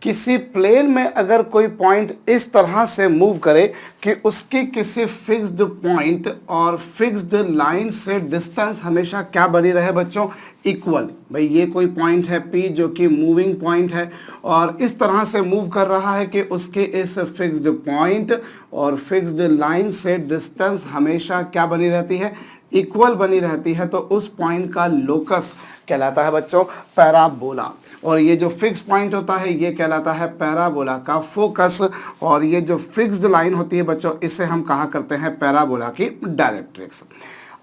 किसी प्लेन में अगर कोई पॉइंट इस तरह से मूव करे कि उसकी किसी फिक्स्ड पॉइंट और फिक्स्ड लाइन से डिस्टेंस हमेशा क्या बनी रहे बच्चों, इक्वल। भाई ये कोई पॉइंट है P जो कि मूविंग पॉइंट है और इस तरह से मूव कर रहा है कि उसके इस फिक्स्ड पॉइंट और फिक्स्ड लाइन से डिस्टेंस हमेशा क्या बनी रहती है, इक्वल बनी रहती है, तो उस पॉइंट का लोकस कहलाता है बच्चों पैराबोला। और ये जो फिक्स पॉइंट होता है ये कहलाता है पैराबोला का फोकस, और ये जो फिक्स्ड लाइन होती है बच्चों इसे हम कहा करते हैं पैराबोला की डायरेक्ट्रिक्स।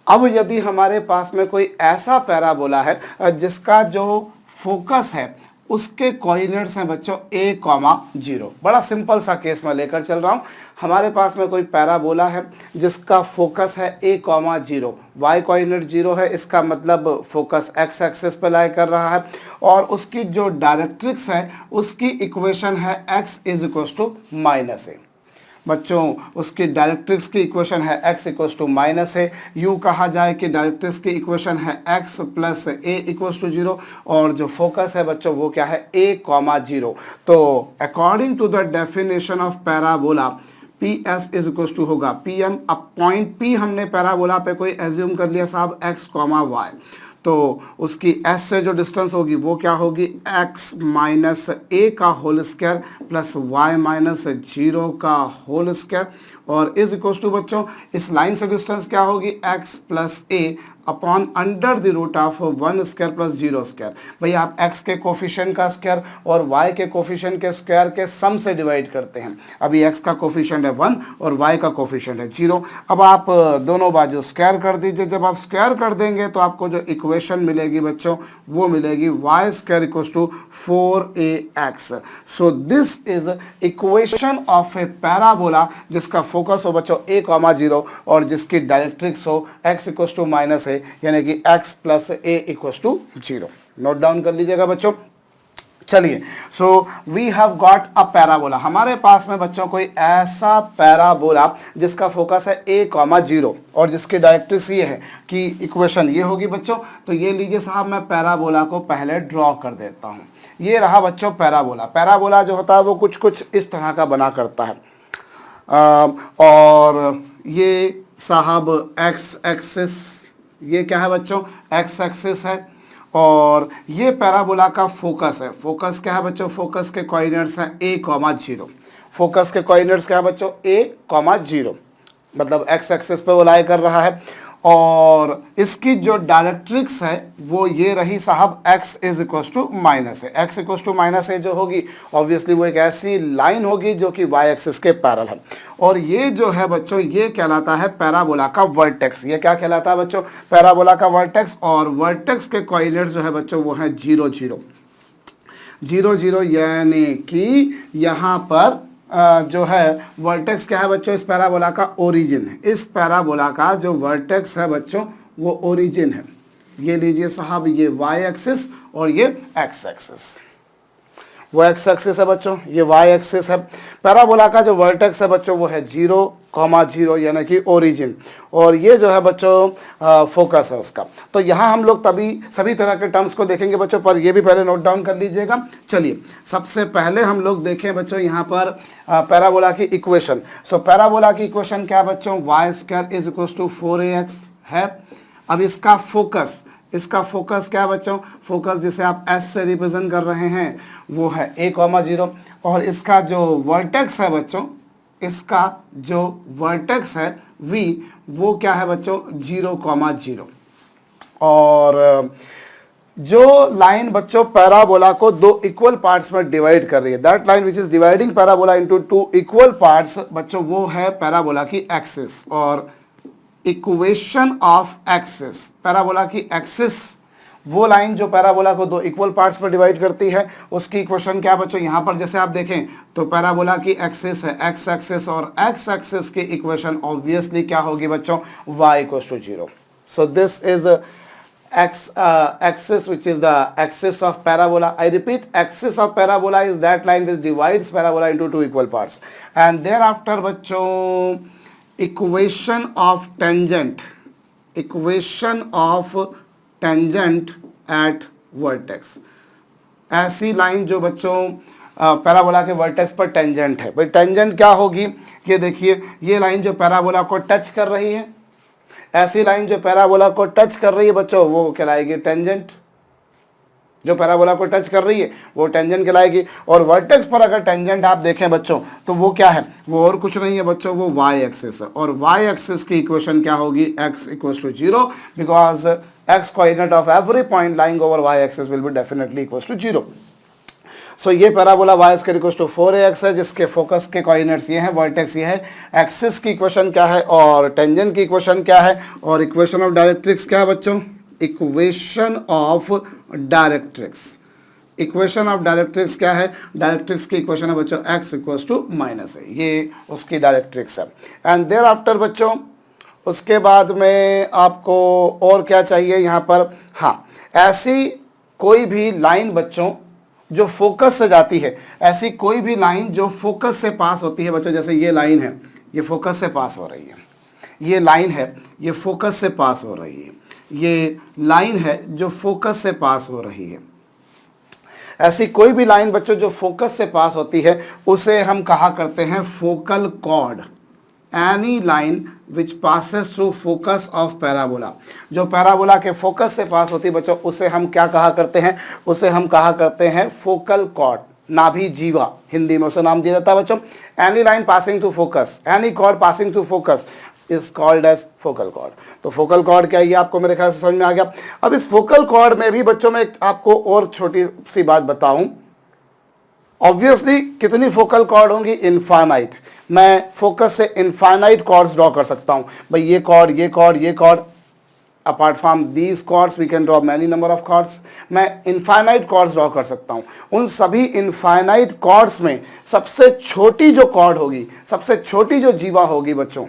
अब यदि हमारे पास में कोई ऐसा पैराबोला है जिसका जो फोकस है उसके कोऑर्डिनेट्स हैं बच्चों a,0, बड़ा सिंपल सा केस मैं लेकर चल रहा हूं। हमारे पास में कोई पैराबोला है जिसका फोकस है a,0, y कोऑर्डिनेट 0 है, इसका मतलब फोकस x एक्सिस पे लाई कर रहा है, और उसकी जो डायरेक्ट्रिक्स है उसकी इक्वेशन है x =-a। बच्चों उसकी डायरेक्ट्रिक्स की इक्वेशन है x =-a, यूँ कहा जाए कि डायरेक्ट्रिक्स की इक्वेशन है x + a = 0, और जो फोकस है बच्चों वो क्या है a,0। तो according to the definition of parabola PS = होगा PM। अब पॉइंट P हमने पैराबोला पे कोई एज्यूम कर लिया साहब x, y, तो उसकी S से जो डिस्टेंस होगी वो क्या होगी x - a का होल स्क्वायर प्लस y - 0 का होल स्क्वायर, और इज इक्वल टू बच्चों इस लाइन से डिस्टेंस क्या होगी x + a upon under the root of 1 square plus 0 square. भाई आप x के कोफिशिएंट का स्क्वायर और y के कोफिशिएंट के स्क्वायर के सम से डिवाइड करते हैं। अभी x का कोफिशिएंट है 1 और y का कोफिशिएंट है 0। अब आप दोनों बाजू स्क्वायर कर दीजिए। जब आप स्क्वायर कर देंगे तो आपको जो इक्वेशन मिलेगी बच्चों वो मिलेगी y² = 4ax। So this is equation of A parabola जिसका फोकस हो बच्चों a,0 और जिसकी डायरेक्ट्रिक्स हो x = -a, यानी कि x + a = 0। नोट डाउन कर लीजिएगा बच्चों। चलिए, so we have got a parabola. हमारे पास में बच्चों कोई ऐसा पैराबोला जिसका फोकस है a,0 और जिसकी डायरेक्ट्रिक्स ये है कि इक्वेशन ये होगी बच्चों। तो ये लीजिए साहब, मैं पैराबोला को पहले ड्रॉ कर देता हूँ। ये रहा बच्चों पैराबोला। पैराबोला जो होता है वो कुछ कुछ इस तरह का बना करता है, और ये साहब x एक्सिस, ये क्या है बच्चों x एक्सिस है, और ये पैराबोला का फोकस है। फोकस क्या है बच्चों, फोकस के कोऑर्डिनेट्स हैं a,0। फोकस के कोऑर्डिनेट्स क्या है बच्चों a,0, मतलब x एक्सिस पे वो लाई कर रहा है, और इसकी जो डायरेक्ट्रिक्स है वो ये रही साहब x =-a। x =-a जो होगी ऑब्वियसली वो एक ऐसी लाइन होगी जो कि y एक्सिस के पैरेलल है, और ये जो है बच्चों ये कहलाता है पैराबोला का वर्टेक्स। ये क्या कहलाता है बच्चों, पैराबोला का वर्टेक्स। और वर्टेक्स के कोऑर्डिनेट जो है बच्चों वो है 0, 0, 0, 0, यानी कि यहाँ पर जो है वर्टेक्स क्या है बच्चों, इस पैराबोला का ओरिजिन है। इस पैराबोला का जो वर्टेक्स है बच्चों वो ओरिजिन है। ये लीजिए साहब, ये y एक्सिस और ये x एक्सिस। वो x एक्सिस है बच्चों, ये y एक्सिस है। पैराबोला का जो वर्टेक्स है बच्चों वो है 0, 0 यानी कि ओरिजिन, और ये जो है बच्चों फोकस है उसका। तो यहाँ हम लोग तभी सभी तरह के टर्म्स को देखेंगे बच्चों, पर ये भी पहले नोट डाउन कर लीजिएगा। चलिए, सबसे पहले हम लोग देखें बच्चों यहाँ पर पैराबोला की इक्वेशन। सो पैराबोला की इक्वेशन क्या है बच्चों, y² = 4ax है। अब इसका फोकस क्या है बच्चों, फोकस जिसे आप s से रिप्रेजेंट कर रहे हैं वो है a,0, और इसका जो वर्टेक्स है बच्चों, इसका जो वर्टेक्स है v वो क्या है बच्चों 0, 0। और जो लाइन बच्चों पैराबोला को दो इक्वल पार्ट्स में डिवाइड कर रही है, that line which is dividing parabola into 2 equal parts बच्चों, वो है पैराबोला की एक्सिस। और इक्वेशन ऑफ एक्सिस, पैराबोला की एक्सिस, वो लाइन जो पैराबोला को दो इक्वल पार्ट्स में डिवाइड करती है, उसकी इक्वेशन क्या बच्चों, यहाँ पर जैसे आप देखें तो पैराबोला की एक्सिस है x एक्सिस, और x एक्सिस की इक्वेशन ऑब्वियसली क्या होगी बच्चों, y = 0। So this is x axis which is the axis of parabola. I repeat, axis of parabola is that line which divides parabola into two equal parts. And thereafter बच्चों equation of tangent at vertex, ऐसी line जो बच्चों parabola के vertex पर tangent है। भाई tangent क्या होगी, ये देखिए ये लाइन जो पैराबोला को टच कर रही है, ऐसी लाइन जो पैराबोला को टच कर रही है बच्चों वो कहलाएगी टेंजेंट। जो पैराबोला को टच कर रही है वो टेंजेंट कहलाएगी। और वर्टेक्स पर अगर टेंजेंट आप देखें बच्चों तो वो क्या है, वो और कुछ नहीं है बच्चों, वो वाई एक्सिस है। और वाई एक्सिस की इक्वेशन क्या होगी, x equals to 0 because x coordinate of every point lying over y axis will be definitely equals to 0। So ये parabola y square equals to 4ax है जिसके फोकस के coordinates ये हैं, वर्टेक्स ये है। एक्सिस की इक्वेशन क्या है और टेंजेंट की इक्वेशन क्या है और इक्वेशन ऑफ डायरेक्ट्रिक्स क्या है बच्चों, equation of directrix. Equation of directrix क्या है, डायरेक्ट्रिक्स की इक्वेशन है बच्चों x इक्वल्स टू माइनस है, ये उसकी डायरेक्ट्रिक्स है। एंड देयर आफ्टर बच्चों उसके बाद में आपको और क्या चाहिए यहाँ पर, हाँ ऐसी कोई भी लाइन बच्चों जो फोकस से जाती है, ऐसी कोई भी लाइन जो फोकस से पास होती है बच्चों, जैसे ये लाइन है ये फोकस से पास हो रही है, ये लाइन है ये फोकस से पास हो रही है, ये लाइन है जो फोकस से पास हो रही है। ऐसी कोई भी लाइन बच्चों जो फोकस से पास होती है उसे हम कहा करते हैं focal cord. Any line which passes through focus of parabola, जो पैराबोला के फोकस से पास होती है बच्चों उसे हम क्या कहा करते हैं, उसे हम कहा करते हैं फोकल कॉर्ड, नाभि जीवा हिंदी में उसे नाम दिया जाता है बच्चों। Any line passing through focus, any chord passing through focus is called as focal chord. तो फोकल कॉर्ड क्या है ये आपको मेरे ख्याल से समझ में आ गया। अब इस फोकल कॉर्ड में भी बच्चों में आपको और छोटी सी बात बताऊं, ऑब्वियसली कितनी फोकल कॉर्ड होंगी, इनफाइनाइट। मैं फोकस से इनफाइनाइट कॉर्ड्स ड्रॉ कर सकता हूं भाई, ये कॉर्ड ये कॉर्ड ये chord, apart from these chords we can draw many number of chords. मैं इनफाइनाइट कॉर्ड्स ड्रॉ कर सकता हूं। उन सभी इनफाइनाइट कॉर्ड्स में सबसे छोटी जो कॉर्ड होगी, सबसे छोटी जो जीवा होगी बच्चों,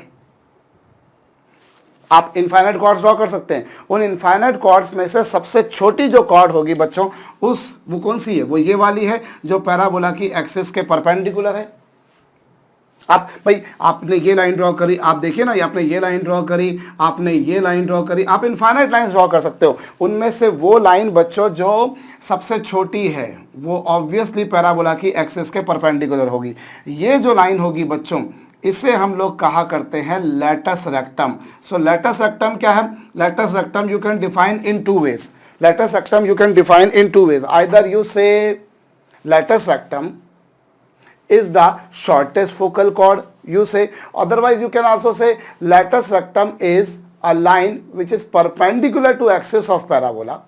आप इनफाइनाइट कॉर्ड्स ड्रॉ कर सकते हैं, उन इनफाइनाइट कॉर्ड्स में से सबसे छोटी जो कॉर्ड होगी बच्चों वो कौन सी है, वो ये वाली है जो पैराबोला की एक्सिस के परपेंडिकुलर है। आप भाई आपने ये लाइन ड्रॉ करी, आप देखिए ना, आपने ये लाइन ड्रॉ करी, आपने ये लाइन ड्रॉ करी, आप इनफाइनाइट लाइंस ड्रॉ कर सकते हो। उनमें से वो लाइन बच्चों जो सबसे छोटी है वो ऑब्वियसली पैराबोला की एक्सिस के परपेंडिकुलर होगी। ये जो लाइन होगी बच्चों इसे हम लोग कहा करते हैं latus rectum. So latus rectum क्या है, latus rectum you can define in two ways. Latus rectum you can define in two ways. Either you say latus rectum is the shortest focal chord, you say. Otherwise you can also say latus rectum is a line which is perpendicular to axis of parabola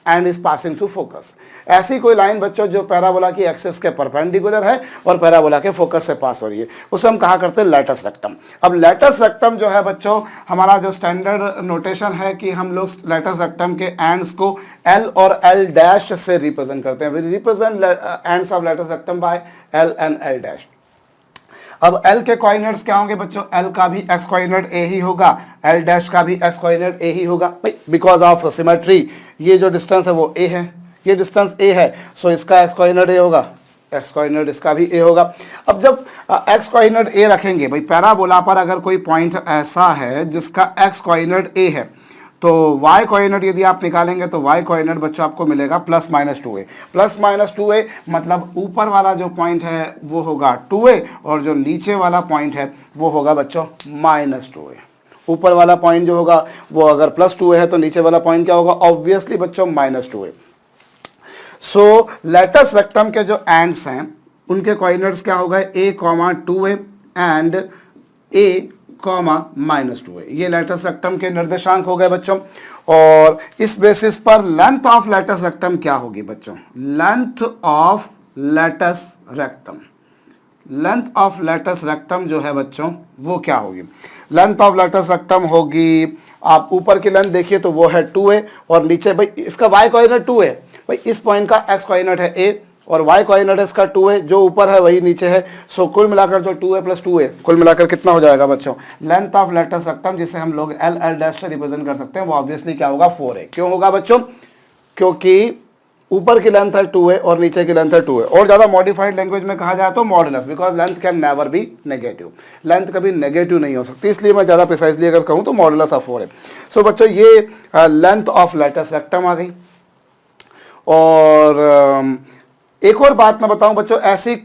and is passing through focus. ऐसी कोई line बच्चों जो parabola की axis के perpendicular है और parabola के focus से पास हो रही है, उसे हम कहा करते हैं लेटस रेक्टम। अब लेटस रेक्टम जो है बच्चों, हमारा जो स्टैंडर्ड नोटेशन है कि हम लोग लेटस रेक्टम के एंड्स को एल और एल डैश से रिप्रेजेंट करते हैं। We represent ends of latus rectum by L and L dash. अब L के कोऑर्डिनेट्स क्या होंगे बच्चों, L का भी x कोऑर्डिनेट a ही होगा, L डैश का भी x कोऑर्डिनेट a ही होगा। बिकॉज ऑफ सिमेट्री ये जो डिस्टेंस है वो a है, ये डिस्टेंस a है, सो इसका x कोऑर्डिनेट a होगा, x कोऑर्डिनेट इसका भी a होगा। अब जब x कोऑर्डिनेट a रखेंगे भाई, पैराबोला पर अगर कोई पॉइंट ऐसा है जिसका x कोऑर्डिनेट a है तो y कोऑर्डिनेट यदि आप निकालेंगे तो y कोऑर्डिनेट बच्चों आपको मिलेगा +-2a। +-2a मतलब ऊपर वाला जो पॉइंट है वो होगा 2a और जो नीचे वाला पॉइंट है वो होगा बच्चों -2a। ऊपर वाला पॉइंट जो होगा वो अगर +2a है तो नीचे वाला पॉइंट क्या होगा, ऑब्वियसली बच्चों -2a। सो लेटस रेक्टम के जो एंड्स हैं उनके कोऑर्डिनेट्स क्या होगा, a, 2a and a, -2a। ये लेटस रेक्टम के निर्देशांक हो गए बच्चों। और इस बेसिस पर लेंथ ऑफ लेटस रेक्टम क्या होगी बच्चों, length of latus rectum, length of latus rectum जो है बच्चों वो क्या होगी, लेंथ ऑफ लेटस रेक्टम होगी, आप ऊपर की लेंथ देखिए तो वो है 2a और नीचे भाई इसका y कोऑर्डिनेट 2 है, भाई इस पॉइंट का x कोऑर्डिनेट है a और y कोऑर्डिनेट इसका 2 है, जो ऊपर है वही नीचे है। सो कुल मिलाकर जो 2a + 2a कुल मिलाकर कितना हो जाएगा बच्चों, लेंथ ऑफ लेटस रेक्टम जिसे हम लोग एल एल डैश से रिप्रेजेंट कर सकते हैं वो ऑब्वियसली क्या होगा, 4a। क्यों होगा बच्चों, क्योंकि ऊपर की लेंथ है 2a और नीचे की लेंथ है 2a। और ज़्यादा मॉडिफाइड लैंग्वेज में कहा जाए तो modulus, because length can never be negative, length कभी नेगेटिव नहीं हो सकती, इसलिए मैं ज़्यादा प्रिसाइजली अगर कहूँ तो मॉडुलस ऑफ 4a। सो बच्चों ये लेंथ ऑफ लेटस रेक्टम आ गई। और एक और बात मैं बताऊं बच्चों, ऐसी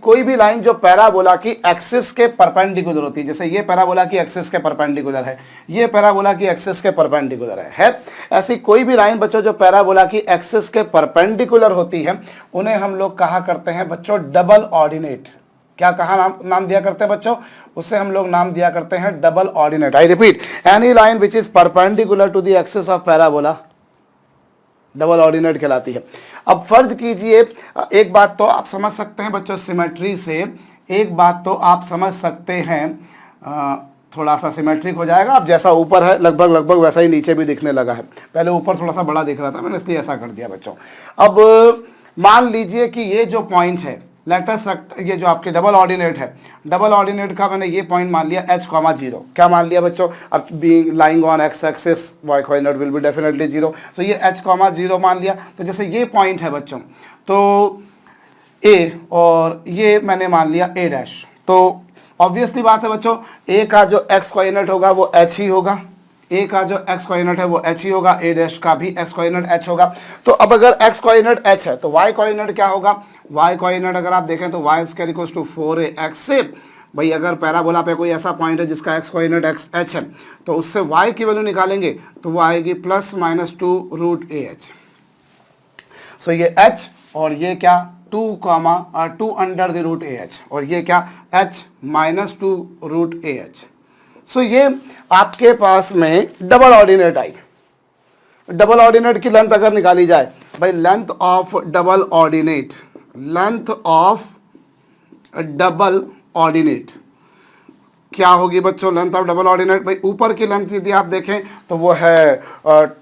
कोई भी लाइन जो पैराबोला की एक्सिस के परपेंडिकुलर होती है, जैसे ये पैराबोला की एक्सिस के परपेंडिकुलर है, ये पैराबोला की एक्सिस के परपेंडिकुलर है, ऐसी कोई भी लाइन बच्चों जो पैराबोला की एक्सिस के परपेंडिकुलर होती है, उन्हें हम लोग कहा करते हैं बच्चों डबल ऑर्डिनेट। क्या कहा नाम दिया करते हैं बच्चों? उसे हम लोग नाम दिया करते हैं double ordinate. I repeat, any line which is perpendicular to the axis of parabola double ordinate कहलाती है। अब फर्ज कीजिए, एक बात तो आप समझ सकते हैं बच्चों सिमेट्री से, एक बात तो आप समझ सकते हैं, थोड़ा सा सिमेट्रिक हो जाएगा। अब जैसा ऊपर है लगभग वैसा ही नीचे भी दिखने लगा है। पहले ऊपर थोड़ा सा बड़ा दिख रहा था, मैंने इसलिए ऐसा कर दिया बच्चों। अब मान लीजिए कि ये जो पॉइंट है, ये जो आपके डबल ऑर्डिनेट है, डबल ऑर्डिनेट का मैंने ये पॉइंट मान लिया h, 0। क्या मान लिया बच्चों? अब being lying on x axis y coordinate will be definitely 0, so ये h, 0 मान लिया। तो जैसे ये पॉइंट है बच्चों, तो a और ये मैंने मान लिया a डैश, तो ऑब्वियसली बात है बच्चों a का जो x कोऑर्डिनेट होगा वो h ही होगा, a का जो x कोऑर्डिनेट है वो h ही होगा, a डैश का भी x कोऑर्डिनेट h होगा। तो अब अगर x कोऑर्डिनेट h है तो y कोऑर्डिनेट क्या होगा? y कोऑर्डिनेट अगर आप देखें तो y square equals to 4ax से, भाई अगर पैराबोला पे कोई ऐसा पॉइंट है जिसका x कोऑर्डिनेट h है तो उससे y की वैल्यू निकालेंगे तो वो आएगी +-2√ah। सो ये h और ये क्या 2 अंडर द रूट ah, और ये क्या h -2√ah। सो ये आपके पास में डबल ऑर्डिनेट आई। डबल ऑर्डिनेट की लेंथ अगर निकाली जाए, भाई लेंथ ऑफ डबल ऑर्डिनेट क्या होगी बच्चों? लेंथ ऑफ डबल ऑर्डिनेट, भाई ऊपर की लेंथ यदि आप देखें तो वो है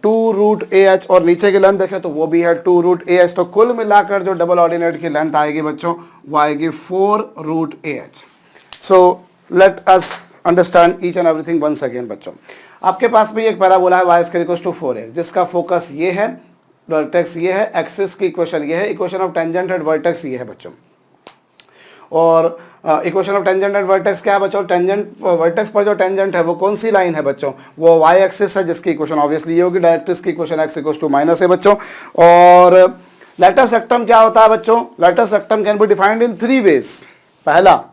2√ah और नीचे की लेंथ देखें तो वो भी है 2√ah। तो कुल मिलाकर जो डबल ऑर्डिनेट की लेंथ आएगी बच्चों वो आएगी 4√ah। So let us understand each and everything once again बच्चों। आपके पास भी एक पैराबोला है y square equals to 4a, जिसका फोकस ये है, वर्टेक्स ये है, एक्सिस की इक्वेशन ये है, equation of tangent and vertex ये है बच्चों। और equation of tangent and vertex क्या है बच्चों? टेंजेंट वर्टेक्स पर जो टेंजेंट है वो कौन सी लाइन है बच्चों? वो y एक्सिस है, जिसकी इक्वेशन ऑब्वियसली ये होगी, डायरेक्ट्रिक्स की equation x equals to minus है बच्चों। और लेटस रेक्टम क्या होता है बच्चों? Latus rectum can be defined in 3 ways. पहला,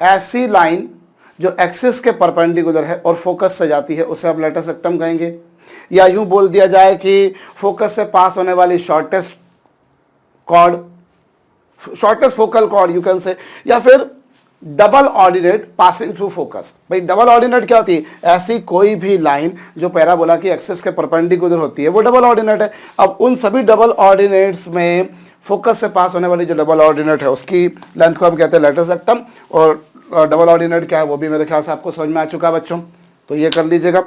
ऐसी लाइन जो एक्सिस के परपेंडिकुलर है और फोकस से जाती है उसे आप लेटस रेक्टम कहेंगे, या यूं बोल दिया जाए कि फोकस से पास होने वाली shortest focal cord you can say, या फिर double ordinate passing through focus. भाई डबल ऑर्डिनेट क्या होती है? ऐसी कोई भी लाइन जो पैराबोला की एक्सिस के परपेंडिकुलर होती है वो डबल ऑर्डिनेट है। अब उन सभी डबल ऑर्डिनेट्स में फोकस से पास होने वाली जो डबल ऑर्डिनेट है उसकी लेंथ को हम कहते हैं लेटस रेक्टम। और डबल ऑर्डिनेट क्या है वो भी मेरे ख्याल से आपको समझ में आ चुका है बच्चों, तो ये कर लीजिएगा।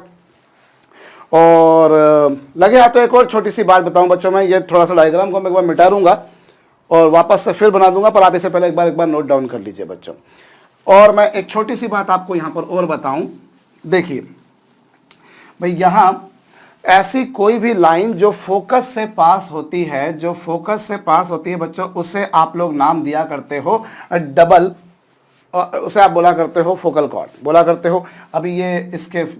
और लगे हाथों तो एक और छोटी सी बात बताऊं बच्चों, मैं ये थोड़ा सा डायग्राम को मैं एक बार मिटा दूंगा और वापस से फिर बना दूंगा, पर आप इसे पहले एक बार नोट डाउन कर लीजिए बच्चों। और मैं एक छोटी सी बात आपको यहाँ पर और बताऊं, देखिए भाई यहाँ ऐसी कोई भी लाइन जो फोकस से पास होती है, बच्चों उसे आप लोग नाम दिया करते हो डबल, उसे आप बोला करते हो फोकल कॉर्ड, बोला करते हो। अभी ये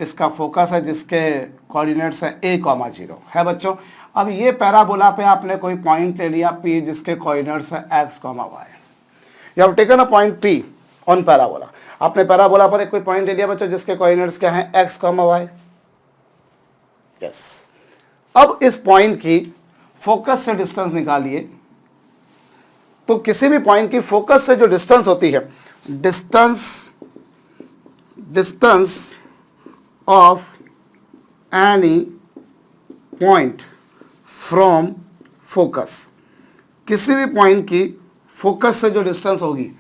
इसका फोकस है जिसके कोऑर्डिनेट्स है a, 0 है बच्चों। अब ये पैराबोला पे आपने कोई पॉइंट ले लिया P जिसके कोऑर्डिनेट्स है x, y। You have taken a point P on parabola. आपने पैराबोला पर एक कोई पॉइंट ले लिया बच्चों जिसके कोऑर्डिनेट्स क्या हैं x, y। यस। अब इस पॉइंट की फोकस से डिस्टेंस निकालिए, तो किसी भी पॉइंट की फोकस से जो डिस्टेंस होती है, distance of any point from focus, किसी भी पॉइंट की फोकस से जो डिस्टेंस होगी,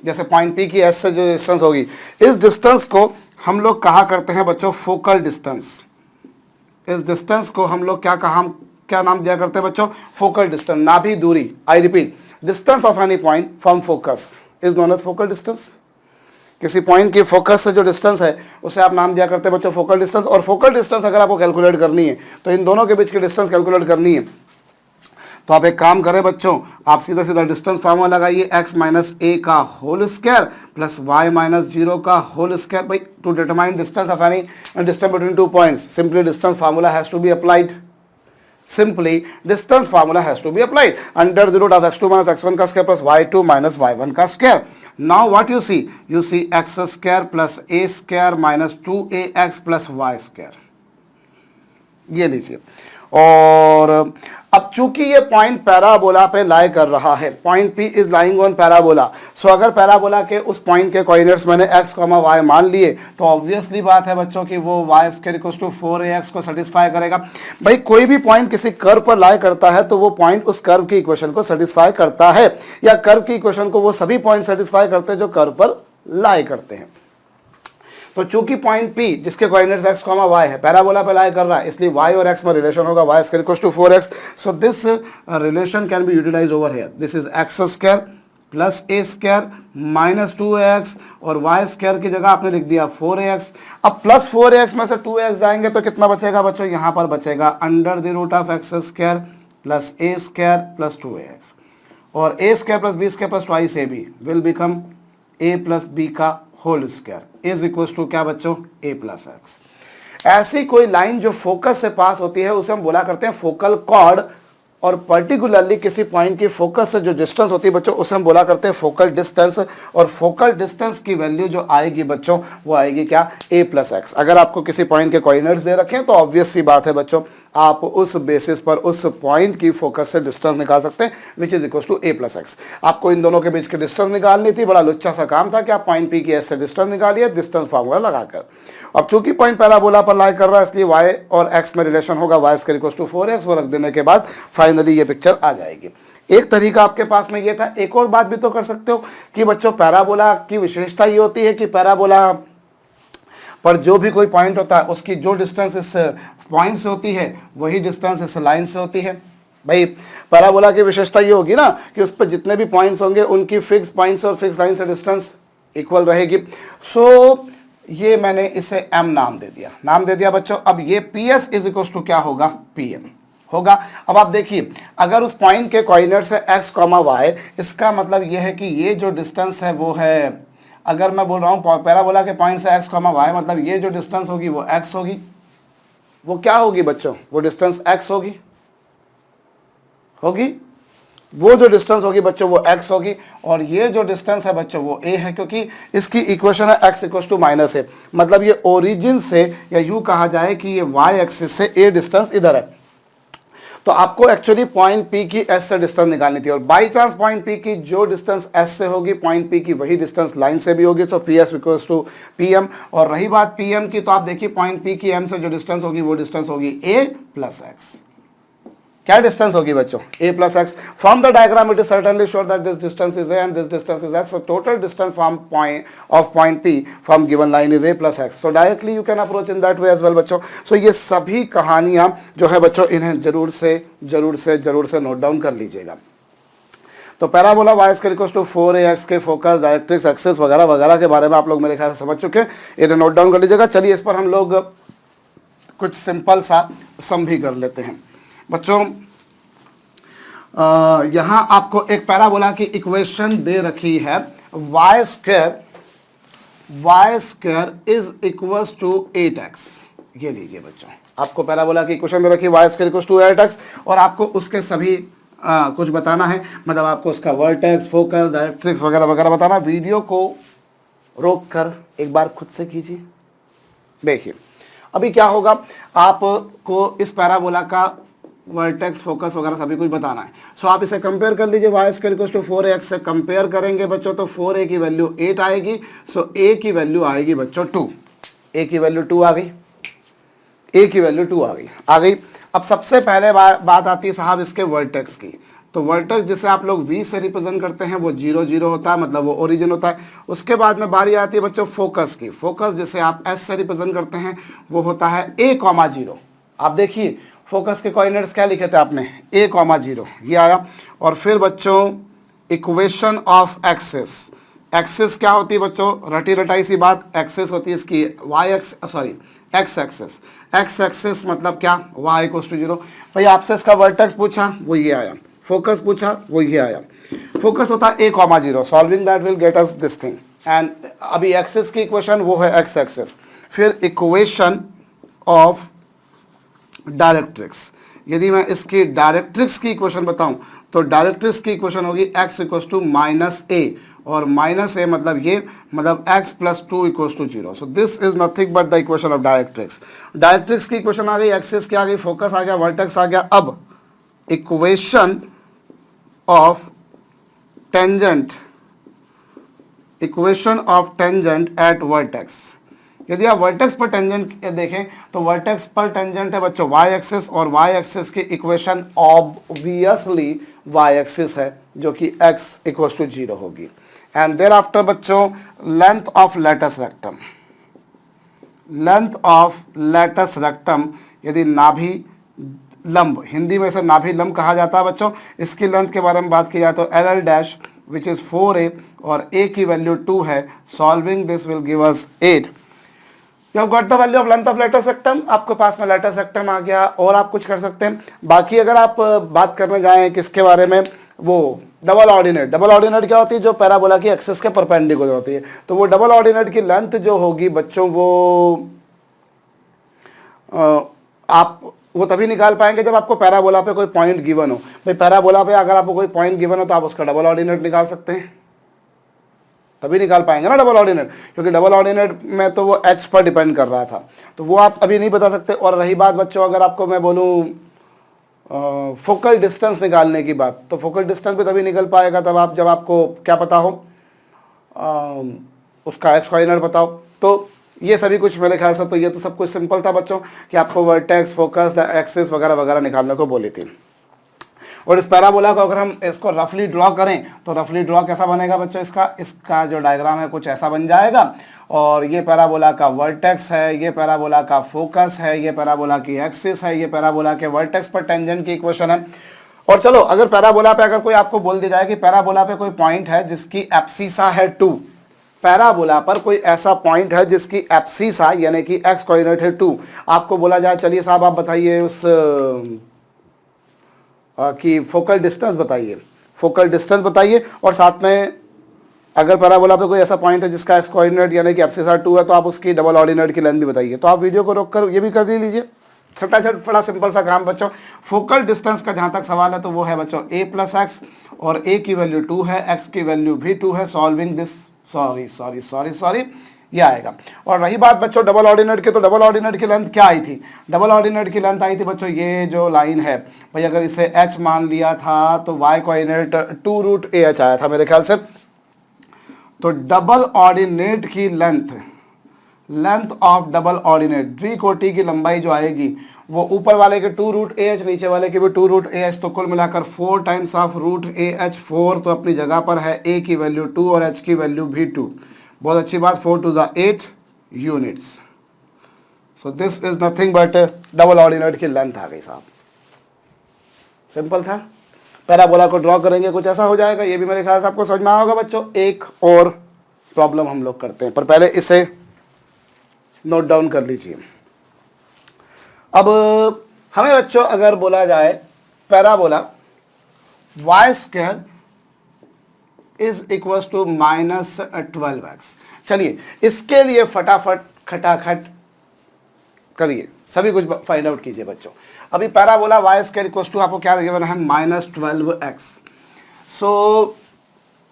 जैसे पॉइंट P की S से जो डिस्टेंस होगी, इस डिस्टेंस को हम लोग कहा करते हैं बच्चों फोकल डिस्टेंस। इस डिस्टेंस को हम लोग क्या नाम दिया करते हैं बच्चों? फोकल डिस्टेंस, ना भी दूरी। I repeat, distance of any point from focus is known as focal distance. किसी पॉइंट की फोकस से जो डिस्टेंस है उसे आप नाम दिया करते हैं बच्चों फोकल डिस्टेंस। और फोकल डिस्टेंस अगर आपको कैलकुलेट करनी है तो इन दोनों के बीच की डिस्टेंस कैलकुलेट करनी है, तो आप एक काम करें बच्चों, आप सीधा डिस्टेंस फार्मूला लगाइए, x माइनस a का whole square plus y minus 0 का होल स्क्वायर। भाई to determine distance of any distance between 2 points, simply distance formula has to be applied. simply distance formula has to be applied. Under the root of x2 minus x1 का square plus y2 minus y1 का square. Now what you see? You see x square plus a square minus 2ax plus y square. ये लीजिए। और अब चूंकि ये point parabola पे लाई कर रहा है, point P is lying on parabola, so अगर पैराबोला के उस पॉइंट के कोऑर्डिनेट्स मैंने x, y मान लिए तो ऑब्वियसली बात है बच्चों कि वो y square equals to 4ax को सेटिस्फाई करेगा। भाई कोई भी पॉइंट किसी कर्व पर लाई करता है तो वो पॉइंट उस कर्व की इक्वेशन को सेटिस्फाई करता है, या कर्व की इक्वेशन को वो सभी पॉइंट सेटिस्फाई करते हैं जो कर्व पर लाई करते हैं। तो चूंकि पॉइंट P जिसके कोऑर्डिनेट्स x, y है, पैराबोला पे लाई कर रहा है, इसलिए y और x में रिलेशन होगा y square equals to 4x। So this relation can be utilized over here. This is x square plus a square minus 2ax, और y स्क्वायर की जगह आपने लिख दिया 4ax। अब प्लस 4ax में से 2ax जाएंगे तो कितना बचेगा बच्चों? यहाँ पर बचेगा under the root of x square plus a square plus 2ax, और a square plus b square plus twice ab will become a plus b का whole square is equal to क्या बच्चों? a plus x. ऐसी कोई line जो focus से पास होती है उसे हम बोला करते हैं फोकल कॉर्ड, और पर्टिकुलरली किसी पॉइंट की फोकस से जो डिस्टेंस होती है बच्चों उसे हम बोला करते हैं फोकल डिस्टेंस, और फोकल डिस्टेंस की वैल्यू जो आएगी बच्चों वो आएगी क्या? a plus x. अगर आपको किसी पॉइंट के कोऑर्डिनेट्स दे रखे हैं तो ऑब्वियस सी बात है बच्चों आप उस बेसिस पर उस पॉइंट की फोकस से डिस्टेंस निकाल सकते हैं which is equal to a plus x. आपको इन दोनों के बीच की डिस्टेंस निकालनी थी, बड़ा लुच्चा सा काम था कि आप पॉइंट P की एस से डिस्टेंस निकालिए डिस्टेंस फार्मूला लगाकर। अब चूंकि पॉइंट पैराबोला पर लाई कर रहा है इसलिए y और x में रिलेशन होगा y square equal to 4x, वो रख देने के बाद फाइनली ये पिक्चर आ जाएगी। एक तरीका आपके पास में ये था। एक और बात भी तो कर सकते हो कि बच्चों पैराबोला की विशेषता ये होती है कि पैराबोला पर जो भी कोई पॉइंट होता है उसकी जो डिस्टेंस इस पॉइंट से होती है वही डिस्टेंस इस लाइन से होती है। भाई पैराबोला की विशेषता ये होगी ना कि उस पर जितने भी पॉइंट्स होंगे उनकी फिक्स पॉइंट्स और फिक्स लाइन से डिस्टेंस इक्वल रहेगी। सो ये मैंने इसे m नाम दे दिया बच्चों। अब ये PS इज इक्वल टू क्या होगा? PM होगा। अब आप देखिए अगर उस पॉइंट के कोऑर्डिनेट्स है x, y, इसका मतलब ये है कि ये जो डिस्टेंस है वो है, अगर मैं बोल रहा हूँ पैराबोला के पॉइंट से x, y, मतलब ये जो डिस्टेंस होगी वो x होगी। वो क्या होगी बच्चों? वो डिस्टेंस x होगी वो जो डिस्टेंस होगी बच्चों वो x होगी, और ये जो डिस्टेंस है बच्चों वो a है, क्योंकि इसकी इक्वेशन है x equal to minus a। मतलब ये ओरिजिन से, या यूं कहा जाए कि ये y एक्सिस से a डिस्टेंस इधर है। तो आपको एक्चुअली पॉइंट P की S से डिस्टेंस निकालनी थी, और बाई चांस पॉइंट P की जो डिस्टेंस S से होगी पॉइंट P की वही डिस्टेंस लाइन से भी होगी। सो PS इक्वल्स टू PM। और रही बात PM की, तो आप देखिए पॉइंट P की M से जो डिस्टेंस होगी वो डिस्टेंस होगी a प्लस एक्स। क्या डिस्टेंस होगी बच्चों? a plus x. From the diagram it is certainly sure that this distance is a and this distance is x। So total distance from point P from given line is a plus x. So directly you can approach in that way as well बच्चों। So ये सभी कहानियां जो है बच्चों इन्हें जरूर से नोट डाउन कर लीजिएगा। तो parabola y square equal to 4ax के फोकस, डायरेक्ट्रिक्स, एक्सिस वगैरह वगैरह के बारे में आप लोग मेरे ख्याल से समझ चुके हैं, इन्हें नोट डाउन कर लीजिएगा। चलिए इस पर हम लोग कुछ सिंपल सा सम भी कर लेते हैं बच्चों। यहां आपको एक पैराबोला की इक्वेशन दे रखी है, y square is equal to 8x। ये लीजिए बच्चों, आपको पैराबोला की इक्वेशन दे रखी है y square equal to 8x, और आपको उसके सभी कुछ बताना है, मतलब आपको उसका वर्टेक्स, फोकस, डायरेक्ट्रिक्स वगैरह वगैरह बताना। वीडियो को रोक कर एक बार खुद से कीजिए। देखिए अभी क्या होगा, आपको इस पैराबोला का वर्टेक्स, फोकस वगैरह सभी कुछ बताना है। सो आप इसे कंपेयर कर लीजिए, y square equal to 4ax से कंपेयर करेंगे बच्चों तो 4a की वैल्यू 8 आएगी। सो a की वैल्यू आएगी बच्चों 2। a की वैल्यू 2 आ गई, a की वैल्यू 2 आ गई। अब सबसे पहले बात आती है साहब इसके वर्टेक्स की। तो वर्टेक्स जिसे आप लोग v से रिप्रेजेंट करते हैं वो 0 0 होता है, मतलब वो ओरिजिन होता है। उसके बाद में बारी आती है बच्चों फोकस की। फोकस जिसे आप s से रिप्रेजेंट करते हैं वो होता है a, 0। आप देखिए फोकस के कोऑर्डिनेट्स क्या लिखे थे आपने? a, 0 ये आया। और फिर बच्चों इक्वेशन ऑफ एक्सिस। एक्सिस क्या होती है बच्चों? रटी रटाई सी बात, एक्सिस होती है इसकी एक्स एक्सिस। एक्स एक्सिस मतलब क्या? y equal to 0। भाई आपसे इसका वर्टेक्स पूछा वो ये आया, फोकस पूछा वो ये आया। फोकस होता है a, 0। Solving that will get us this thing. And अभी एक्सिस की इक्वेशन वो है एक्स एक्सिस। फिर इक्वेशन ऑफ डायरेक्ट्रिक्स। यदि मैं इसकी डायरेक्ट्रिक्स की इक्वेशन बताऊं तो डायरेक्ट्रिक्स की इक्वेशन होगी x equals to minus a, और माइनस ए मतलब ये, मतलब x plus two equals to zero. So this is nothing but the equation of directrix. Directrix की इक्वेशन आ गई, एक्सिस की आ गई, फोकस आ गया, वर्टेक्स आ गया। अब equation of tangent, equation of tangent at vertex. यदि आप वर्टेक्स पर टेंजेंट देखें तो वर्टेक्स पर टेंजेंट है बच्चों y एक्सिस, और y एक्सिस की इक्वेशन ऑब्वियसली y एक्सिस है जो कि x इक्वल्स टू जीरो होगी। एंड देयर आफ्टर बच्चों length of latus rectum, length of latus rectum, यदि नाभि लंब, हिंदी में इसे नाभि लंब कहा जाता है बच्चों, इसकी लेंथ के बारे में बात की जाए तो L dash which is 4a और a की वैल्यू 2 है। Solving this will give us 8। You have got the value of length of latus rectum, आपके पास में लेटस रेक्टम आ गया। और आप कुछ कर सकते हैं। बाकी अगर आप बात करने जाएं किसके बारे में, वो डबल ऑर्डिनेट। डबल ऑर्डिनेट क्या होती है, जो पैराबोला की एक्सिस के परपेंडिकुलर होती है। तो वो डबल ऑर्डिनेट की लेंथ जो होगी बच्चों, वो आप वो तभी निकाल पाएंगे जब आपको पैराबोला पे कोई पॉइंट गिवन हो। भाई पैराबोला पे अगर आपको कोई पॉइंट गिवन हो तो आप उसका डबल ऑर्डिनेट निकाल सकते हैं, तभी निकाल पाएंगे ना डबल ऑर्डिनेट, क्योंकि डबल ऑर्डिनेट में तो वो एच पर डिपेंड कर रहा था, तो वो आप अभी नहीं बता सकते। और रही बात बच्चों, अगर आपको मैं बोलूँ फोकल डिस्टेंस निकालने की बात, तो फोकल डिस्टेंस भी तभी निकल पाएगा जब आपको क्या पता हो, उसका एक्स कोऑर्डिनेट बताओ। तो ये सभी कुछ मेरे ख्याल से तो ये तो सब कुछ सिंपल था बच्चों कि आपको वर्टेक्स, फोकस, एक्सिस वगैरह वगैरह निकालने को बोली थी। और इस पैराबोला को अगर हम इसको रफली ड्रॉ करें तो रफली ड्रॉ कैसा बनेगा बच्चों, इसका जो डायग्राम है कुछ ऐसा बन जाएगा। और ये पैराबोला का वर्टेक्स है, ये पैराबोला का फोकस है, ये पैराबोला की एक्सिस है, ये पैराबोला के वर्टेक्स पर टेंजेंट की इक्वेशन है। और चलो अगर पैराबोला पे अगर कोई आपको बोल दिया जाए कि पैराबोला पे कोई पॉइंट है जिसकी एब्सिसा है 2, पैराबोला पर कोई ऐसा पॉइंट है जिसकी एब्सिसा यानी कि एक्स कोऑर्डिनेट है 2, आपको बोला जाए चलिए साहब आप बताइए उस की फोकल डिस्टेंस बताइए, फोकल डिस्टेंस बताइए। और साथ में अगर पैराबोला पे कोई ऐसा पॉइंट है जिसका एक्स कोऑर्डिनेट यानी कि एब्सिसा 2 है तो आप उसकी डबल ऑर्डिनेट की लेंथ भी बताइए। तो आप वीडियो को रोककर ये भी कर लीजिए। छोटा बड़ा सिंपल सा काम बच्चों। फोकल डिस्टेंस का जहां तक सवाल है तो वो है बच्चों a प्लस एक्स, और a की वैल्यू 2 है, x की वैल्यू भी 2 है। सॉल्विंग दिस, सॉरी ये आएगा। और रही बात बच्चों डबल ऑर्डिनेट की, तो डबल ऑर्डिनेट की लेंथ क्या आई थी, डबल ऑर्डिनेट की लेंथ आई थी बच्चों ये जो लाइन है भाई, अगर इसे h मान लिया था तो y coordinate 2 root a h आया था मेरे ख्याल से। तो डबल ऑर्डिनेट की लेंथ ऑफ डबल ऑर्डिनेट, द्विकोटि की लंबाई जो आएगी वो ऊपर वाले के 2 रूट ए एच, नीचे वाले के भी 2 रूट ए एच, तो कुल मिलाकर 4 times of root a h. 4 तो अपनी जगह पर है, a की वैल्यू 2 और h की वैल्यू भी 2। बहुत अच्छी बात, 4 टू ज़ा 8 units. So this is nothing but double ordinate की लेंथ आ गई साहब। सिंपल था। पैराबोला को ड्रॉ करेंगे कुछ ऐसा हो जाएगा। ये भी मेरे ख्याल से आपको समझ में आया होगा बच्चों। एक और प्रॉब्लम हम लोग करते हैं, पर पहले इसे नोट डाउन कर लीजिए। अब हमें बच्चों अगर बोला जाए parabola y square is equal to minus 12x, चलिए इसके लिए फटाफट खटाखट करिए, सभी कुछ फाइंड आउट कीजिए बच्चों। अभी parabola y square equal to आपको क्या गिवन है, माइनस 12x। सो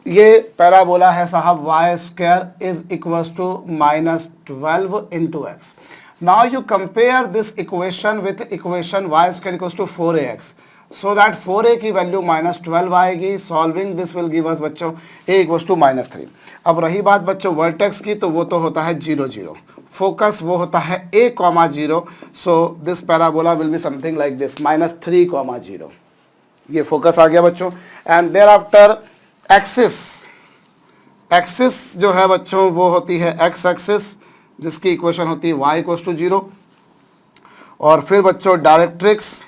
ये पैराबोला है साहब, y square is equal to minus 12 into x. Now you compare this equation with equation y square equal to 4ax, so that 4a की value minus 12 आएगी। Solving this will give us बच्चों a equal to minus 3। अब रही बात बच्चों vertex की, तो वो तो होता है 0 0, फोकस वो होता है a, 0, so this parabola will be something like this, minus 3, 0। ये फोकस आ गया बच्चों। And thereafter axis, axis जो है बच्चों वो होती है एक्स एक्सिस, जिसकी इक्वेशन होती है y इक्वल टू 0। और फिर बच्चों डायरेक्ट्रिक्स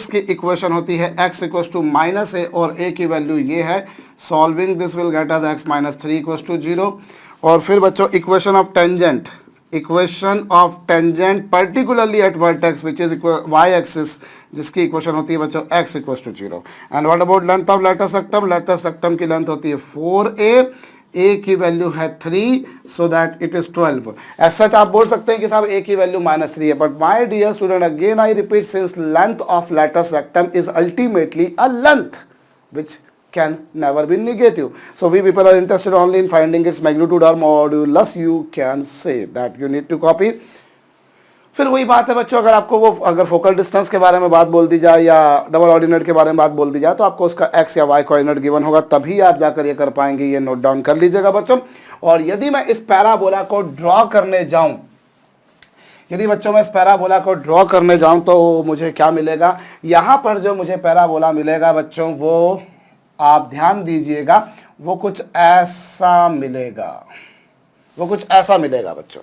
की इक्वेशन होती है x equal to minus a, और a की वैल्यू ये है। Solving this will get us x minus 3 equal to 0। और फिर बच्चों equation of tangent, particularly at vertex which is y axis, जिसकी इक्वेशन होती है बच्चों x equal to 0। And what about length of latus rectum, latus rectum की length होती है 4a ए की वैल्यू है 3 so that it is 12। As such आप बोल सकते हैं कि साहब ए की वैल्यू -3 है, but my dear student again I repeat, since length of latus rectum is ultimately a length which can never be negative. So we people are interested only in finding its magnitude or modulus. You can say that you need to copy. फिर वही बात है बच्चों, अगर आपको वो अगर focal distance के बारे में बात बोल दी जाए या डबल ऑर्डिनेट के बारे में बात बोल दी जाए तो आपको उसका एक्स या वाई कोऑर्डिनेट गिवन होगा, तभी आप जाकर ये कर पाएंगे। ये नोट डाउन कर लीजिएगा बच्चों। और यदि मैं इस पैराबोला को ड्रॉ करने जाऊं, यदि बच्चों मैं इस पैराबोला को ड्रॉ करने जाऊं तो मुझे क्या मिलेगा, यहां पर जो मुझे पैराबोला मिलेगा बच्चों, वो आप ध्यान दीजिएगा, वो कुछ ऐसा मिलेगा, वो कुछ ऐसा मिलेगा बच्चों,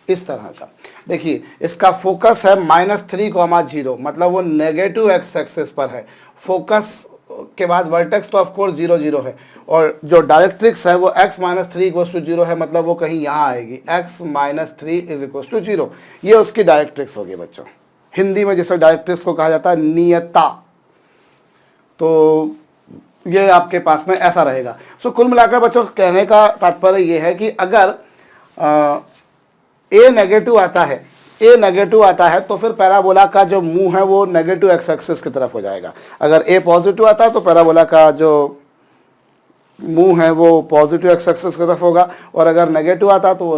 इस तरह का। देखिए इसका फोकस है -3,0, मतलब वो नेगेटिव एक्स एक्सिस पर है। फोकस के बाद वर्टेक्स तो ऑफ कोर्स 0 0 है, और जो डायरेक्ट्रिक्स है वो x -3 = 0 है, मतलब वो कहीं यहाँ आएगी, x -3 = 0। ये उसकी डायरेक्ट्रिक्स होगी बच्चों। हिंदी में जैसे डायरेक्ट्रिक्स को कहा जाता है नियता, तो ये आपके पास में ऐसा रहेगा। सो कुल मिलाकर बच्चों कहने का तात्पर्य ये है कि अगर ए नेगेटिव आता है, ए नेगेटिव आता है तो फिर पैराबोला का जो मुंह है वो नेगेटिव एक्स एक्सिस की तरफ हो जाएगा। अगर ए पॉजिटिव आता है तो पैराबोला का जो मुंह है वो पॉजिटिव एक्स एक्सिस की तरफ होगा, और अगर नेगेटिव आता तो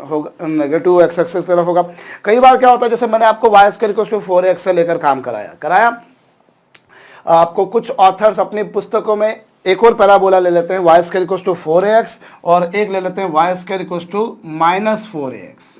होगा नेगेटिव एक्स एक्सिस की तरफ होगा। कई बार क्या होता है, जैसे मैंने आपको y² 4x से लेकर काम कराया, आपको कुछ ऑथर्स अपनी पुस्तकों में एक और पैराबोला ले लेते हैं y² 4ax, और एक ले लेते हैं y² -4ax।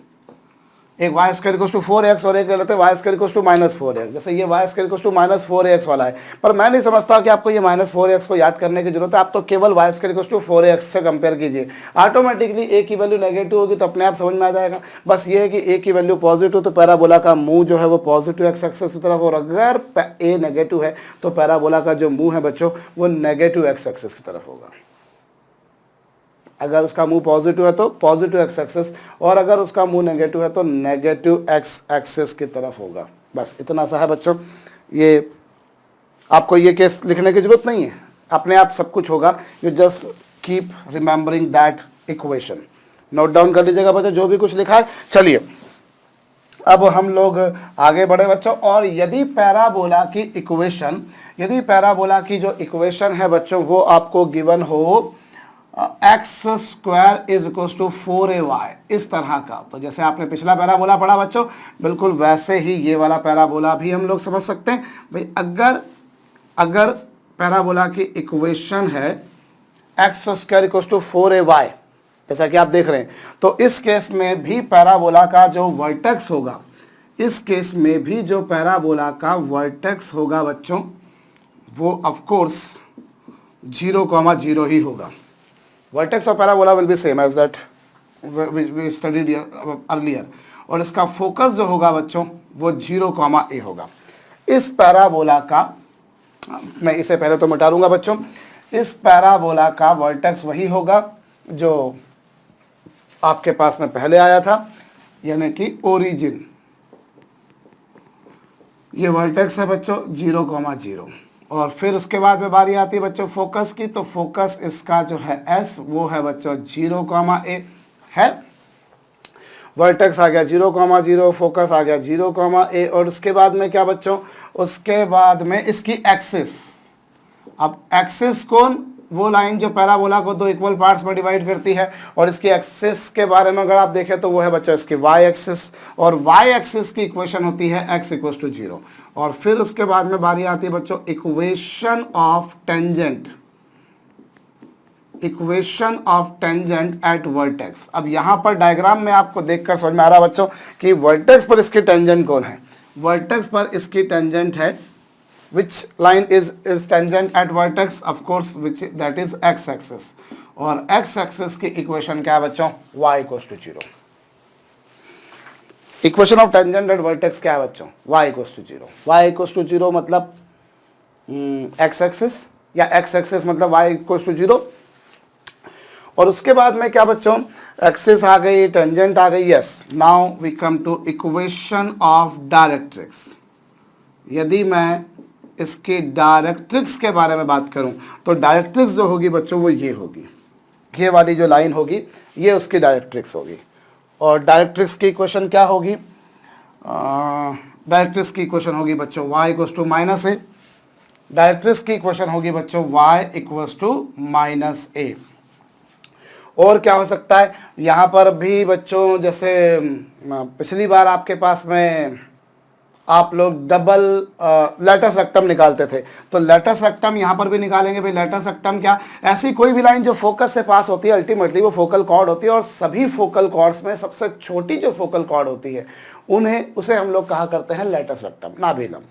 एक y² 4x और एक ले लेते हैं y² -4x। जैसे ये y² -4ax वाला है, पर मैं नहीं समझता कि आपको ये -4ax को याद करने की जरूरत है। आप तो केवल y² 4ax से कंपेयर कीजिए, ऑटोमेटिकली ए की वैल्यू नेगेटिव होगी तो अपने आप समझ में आ जाएगा। बस ये है कि ए की वैल्यू पॉजिटिव तो पैराबोला का मुंह जो है वो पॉजिटिव एक्स एक्सिस की तरफ, और अगर ए नेगेटिव है तो पैराबोला का जो मुंह है बच्चों वो नेगेटिव एक्स एक्सिस की तरफ होगा। अगर उसका मुंह पॉजिटिव है तो पॉजिटिव एक्स एक्सिस, और अगर उसका मुंह नेगेटिव है तो नेगेटिव एक्स एक्सिस की तरफ होगा। बस इतना सा है बच्चों, ये आपको ये केस लिखने की जरूरत नहीं है, अपने आप सब कुछ होगा। You just keep remembering that equation, note down कर लीजिएगा बच्चों जो भी कुछ लिखा है। चलिए अब हम लोग आगे बढ़े बच्चों, और यदि पैराबोला की इक्वेशन, यदि पैराबोला की जो इक्वेशन है बच्चों वो आपको गिवन हो x² = 4ay, इस तरह का, तो जैसे आपने पिछला पैराबोला पढ़ा बच्चों, बिल्कुल वैसे ही ये वाला पैराबोला भी हम लोग समझ सकते हैं। भाई अगर पैराबोला की इक्वेशन है x² = 4ay, जैसा कि आप देख रहे हैं, तो इस केस में भी पैराबोला का जो वर्टेक्स होगा, इस केस में भी जो पैराबोला का वर्टेक्स होगा बच्चों वो ऑफ कोर्स 0,0 ही होगा। Vertex of parabola will be same as that we studied earlier, और इसका फोकस जो होगा बच्चों वो 0,a होगा। इस पैराबोला का, मैं इसे पहले तो मिटा दूंगा बच्चों, इस पैराबोला का वर्टेक्स वही होगा जो आपके पास में पहले आया था, यानी कि ओरिजिन। ये वर्टेक्स है बच्चों 0,0, और फिर उसके बाद में बारी आती है बच्चों फोकस की, तो फोकस इसका जो है S वो है बच्चों 0,a है। वर्टेक्स आ गया 0,0, फोकस आ गया 0,a, और उसके बाद में क्या बच्चों, उसके बाद में इसकी एक्सिस। अब एक्सिस कौन, वो लाइन जो पैराबोला को 2 इक्वल पार्ट्स में डिवाइड करती है, और इसकी एक्सिस के बारे में अगर आप देखें तो वो है बच्चों इसकी y एक्सिस, और y एक्सिस की इक्वेशन होती है x = 0। और फिर उसके बाद में बारी आती है बच्चों equation of tangent, equation of tangent at vertex. अब यहां पर डायग्राम में आपको देखकर समझ में आ रहा है बच्चों कि वर्टेक्स पर इसकी टेंजेंट कौन है। वर्टेक्स पर इसकी टेंजेंट है, which line is tangent at vertex, of course which that is x axis, और x axis की इक्वेशन क्या है बच्चों, y = 0। Equation of tangent at vertex क्या है बच्चों, y = 0। y = 0 मतलब x एक्सिस, या x एक्सिस मतलब y = 0। और उसके बाद में क्या बच्चों, एक्सिस आ गई, टेंजेंट आ गई, yes. Now we come to equation of directrix. यदि मैं इसके डायरेक्ट्रिक्स के बारे में बात करूं तो डायरेक्ट्रिक्स जो होगी बच्चों वो ये होगी, ये वाली जो लाइन होगी ये उसकी डायरेक्ट्रिक्स होगी। और डायरेक्ट्रिक्स की इक्वेशन क्या होगी? डायरेक्ट्रिक्स की इक्वेशन होगी बच्चों y equals to minus a. Directrix की इक्वेशन होगी बच्चों y equals to minus a. और क्या हो सकता है यहाँ पर भी बच्चों, जैसे पिछली बार आपके पास में आप लोग डबल लेटस रेक्टम निकालते थे, तो लेटस रेक्टम यहाँ पर भी निकालेंगे। भाई लेटस रेक्टम क्या, ऐसी कोई भी लाइन जो फोकस से पास होती है अल्टीमेटली वो फोकल कॉर्ड होती है, और सभी फोकल कॉर्ड्स में सबसे छोटी जो फोकल कॉर्ड होती है उसे हम लोग कहा करते हैं लेटस रेक्टम, नाभिलम।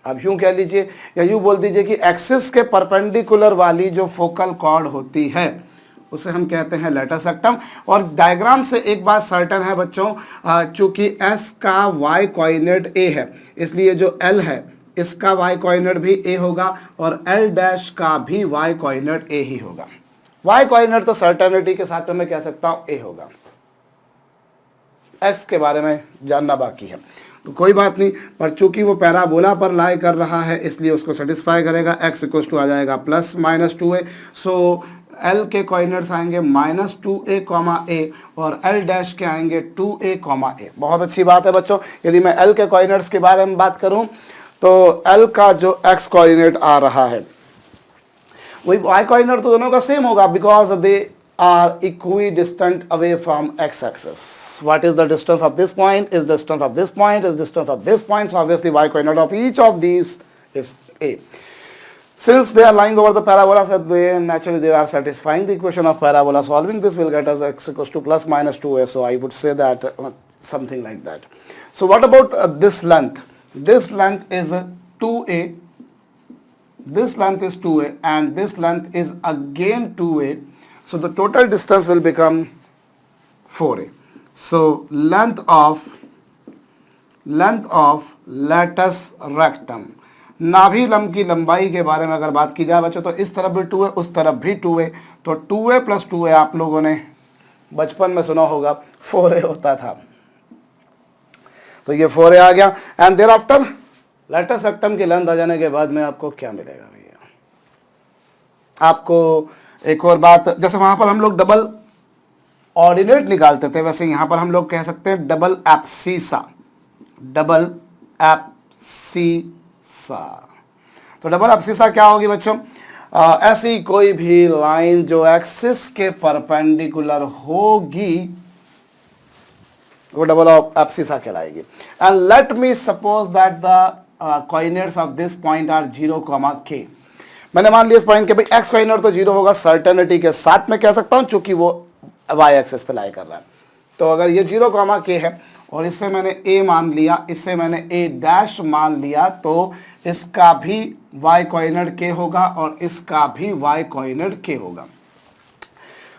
अब यूं कह लीजिए या यूं बोल दीजिए कि एक्सिस के परपेंडिकुलर वाली जो फोकल कॉर्ड होती है उसे हम कहते हैं लेटस रेक्टम। और डायग्राम से एक बात सर्टेन है बच्चों, चूंकि एस का y कोऑर्डिनेट a है, इसलिए जो L है इसका y कोऑर्डिनेट भी a होगा और L डैश का भी y कोऑर्डिनेट a ही होगा। y कोऑर्डिनेट तो सर्टेनिटी के साथ मैं कह सकता हूं a होगा, x के बारे में जानना बाकी है तो कोई बात नहीं, पर चूंकि वो पैराबोला पर लाई कर रहा है इसलिए उसको सेटिस्फाई करेगा। x इक्वल टू आ जाएगा प्लस माइनस 2a। सो L के कोऑर्डिनेट्स आएंगे माइनस 2a कॉमा a और L डैश के आएंगे 2a कॉमा a। बहुत अच्छी बात है बच्चों। यदि मैं L के कोऑर्डिनेट्स के बारे में बात करूं तो L का जो x कोऑर्डिनेट आ रहा है वही y कोऑर्डिनेट तो दोनों का सेम होगा, because they are equidistant away from x axis. What is the distance of this point? Is distance of this point? Is distance of this point? So obviously y coordinate of each of these is a. Since they are lying over the parabola, so naturally they are satisfying the equation of parabola. Solving this will get us x equals to plus minus 2a. So I would say that something like that. So what about this length? This length is 2a. This length is 2a and this length is again 2a. So the total distance will become 4a. So length of lattice rectum, नाभिलम की लंबाई के बारे में अगर बात की जाए बच्चों तो इस तरफ भी 2 है, उस तरफ भी 2 है, तो 2a प्लस 2a आप लोगों ने बचपन में सुना होगा 4a होता था, तो ये 4a आ गया। And thereafter latus rectum की लेंथ आ जाने के बाद में आपको क्या मिलेगा भैया? आपको एक और बात, जैसे वहां पर हम लोग डबल ऑर्डिनेट निकालते थे वैसे यहां पर हम लोग कह सकते हैं डबल एब्सिसा। डबल एब्सिसा, तो डबल एब्सिसा क्या होगी बच्चों? ऐसी कोई भी लाइन जो एक्सिस के परपेंडिकुलर होगी वो डबल एब्सिसा कहलाएगी। And let me suppose that the coordinates of this point are 0, k। मैंने मान लिया इस पॉइंट के भाई एक्स कोऑर्डिनेट तो 0 होगा, सर्टेनिटी के साथ में कह सकता हूं चूंकि वो y एक्सिस पे लाई कर रहा है। तो अगर ये 0, k है और इससे मैंने a मान लिया, इससे मैंने a डैश मान लिया, तो इसका भी y कोऑर्डिनेट k होगा और इसका भी y कोऑर्डिनेट k होगा।